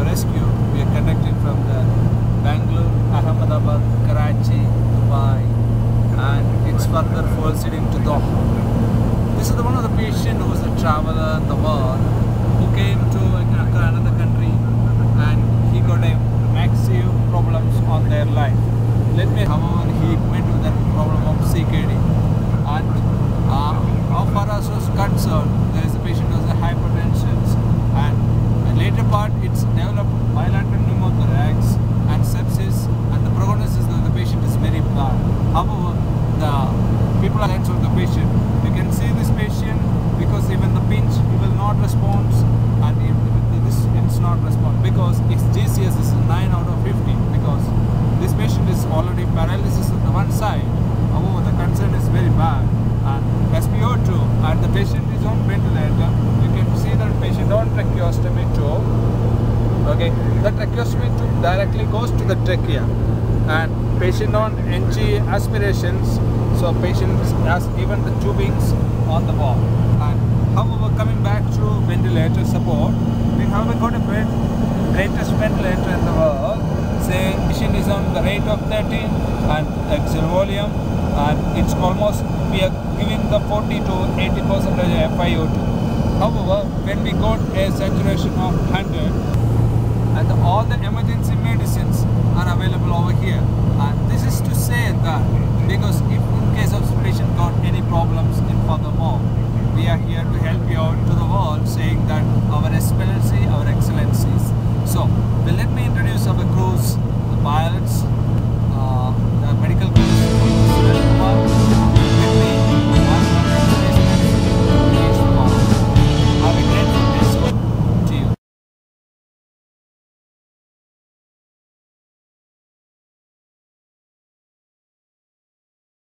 rescue we are conducting from the Bangalore, Ahmedabad, Karachi, Dubai, and it's further proceeding to Doha. This is one of the patients who is a traveler in the world who came to another country and he got a massive problems on their life. However, he met with the problem of CKD, and how far as was concerned, there is a patient who has a hypertension, and later part it's developed bilateral pneumothorax and sepsis, and the prognosis of the patient is very bad. However, the people are hands on the patient. You can see this patient because even the pinch he will not respond, and if this it's not respond because its GCS is 9 out of 50 because this patient is already paralysis on the one side. However, the concern is very bad, and SpO2, and the patient is on ventilator. You can see that patient on tracheostomy tube. Okay, the tracheostomy tube directly goes to the trachea, and patient on NG aspirations. So patient has even the tubings on the wall. And however, coming back to ventilator support, we have got a greatest ventilator in the world. Say patient is on the rate of 13 and exhale volume, and it's almost we are giving the 40 to 80% FiO2. However, when we got a saturation of 100, and all the emergency medicines are available over here, and this is to say that because if in case of patient got any problems in furthermore, we are here to help you out to the world, saying that our excellency, our excellencies. So, well, let me introduce our crews, the pilots, the medical crews.